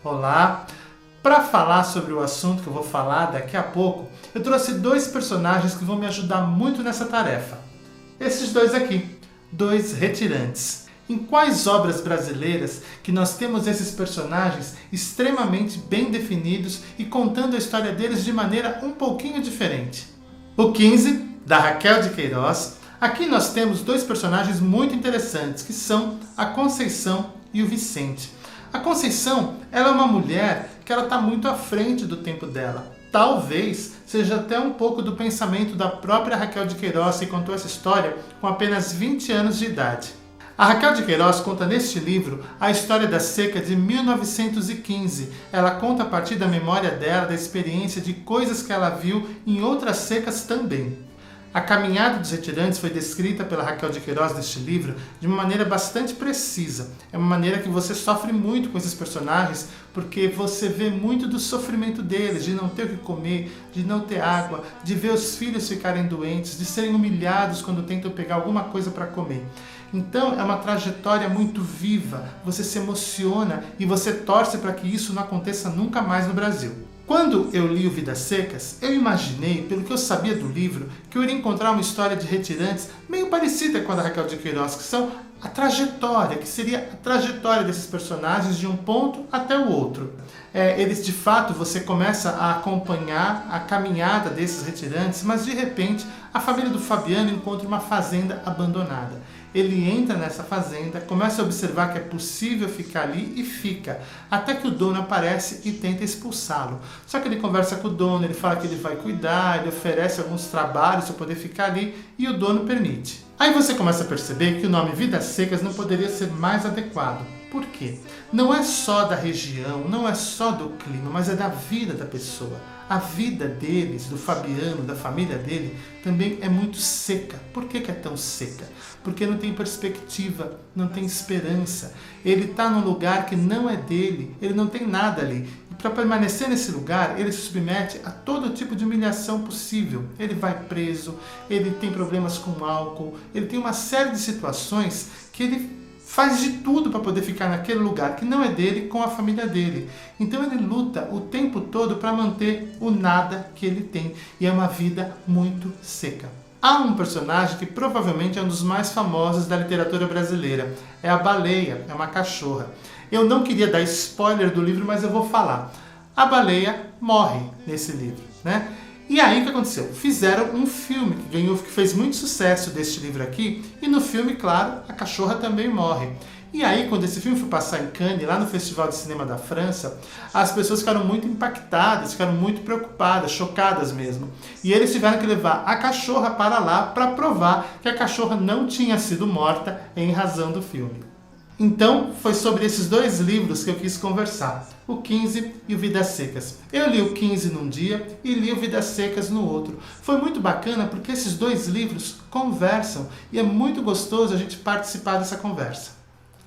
Olá! Para falar sobre o assunto que eu vou falar daqui a pouco, eu trouxe dois personagens que vão me ajudar muito nessa tarefa. Esses dois aqui, dois retirantes. Em quais obras brasileiras que nós temos esses personagens extremamente bem definidos e contando a história deles de maneira um pouquinho diferente? O 15, da Raquel de Queiroz. Aqui nós temos dois personagens muito interessantes, que são a Conceição e o Vicente. A Conceição, ela é uma mulher que ela está muito à frente do tempo dela. Talvez seja até um pouco do pensamento da própria Raquel de Queiroz, que contou essa história com apenas 20 anos de idade. A Raquel de Queiroz conta neste livro a história da seca de 1915. Ela conta a partir da memória dela, da experiência de coisas que ela viu em outras secas também. A caminhada dos retirantes foi descrita pela Raquel de Queiroz neste livro de uma maneira bastante precisa. É uma maneira que você sofre muito com esses personagens, porque você vê muito do sofrimento deles, de não ter o que comer, de não ter água, de ver os filhos ficarem doentes, de serem humilhados quando tentam pegar alguma coisa para comer. Então é uma trajetória muito viva, você se emociona e você torce para que isso não aconteça nunca mais no Brasil. Quando eu li o Vidas Secas, eu imaginei, pelo que eu sabia do livro, que eu iria encontrar uma história de retirantes meio parecida com a da Raquel de Queiroz, que são a trajetória, que seria a trajetória desses personagens de um ponto até o outro. Eles, de fato, você começa a acompanhar a caminhada desses retirantes, mas de repente a família do Fabiano encontra uma fazenda abandonada. Ele entra nessa fazenda, começa a observar que é possível ficar ali e fica, até que o dono aparece e tenta expulsá-lo. Só que ele conversa com o dono, ele fala que ele vai cuidar, ele oferece alguns trabalhos para poder ficar ali e o dono permite. Aí você começa a perceber que o nome Vidas Secas não poderia ser mais adequado. Por quê? Não é só da região, não é só do clima, mas é da vida da pessoa. A vida deles, do Fabiano, da família dele, também é muito seca. Por que é tão seca? Porque não tem perspectiva, não tem esperança. Ele está num lugar que não é dele, ele não tem nada ali. E para permanecer nesse lugar, ele se submete a todo tipo de humilhação possível. Ele vai preso, ele tem problemas com álcool, ele tem uma série de situações que ele faz de tudo para poder ficar naquele lugar que não é dele com a família dele. Então ele luta o tempo todo para manter o nada que ele tem. E é uma vida muito seca. Há um personagem que provavelmente é um dos mais famosos da literatura brasileira. É a Baleia, é uma cachorra. Eu não queria dar spoiler do livro, mas eu vou falar. A baleia morre nesse livro, né? E aí o que aconteceu? Fizeram um filme que fez muito sucesso deste livro aqui, e no filme, claro, a cachorra também morre. E aí, quando esse filme foi passar em Cannes, lá no Festival de Cinema da França, as pessoas ficaram muito impactadas, ficaram muito preocupadas, chocadas mesmo. E eles tiveram que levar a cachorra para lá para provar que a cachorra não tinha sido morta em razão do filme. Então, foi sobre esses dois livros que eu quis conversar, o 15 e o Vidas Secas. Eu li o 15 num dia e li o Vidas Secas no outro. Foi muito bacana porque esses dois livros conversam e é muito gostoso a gente participar dessa conversa.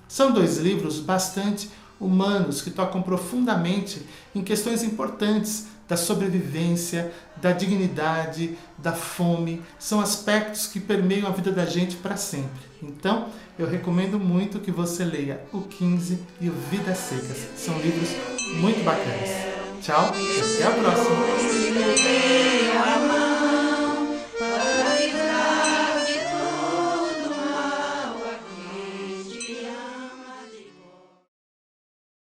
São dois livros bastante humanos que tocam profundamente em questões importantes da sobrevivência, da dignidade, da fome. São aspectos que permeiam a vida da gente para sempre. Então, eu recomendo muito que você leia o 15 e o Vidas Secas. São livros muito bacanas. Tchau e até a próxima!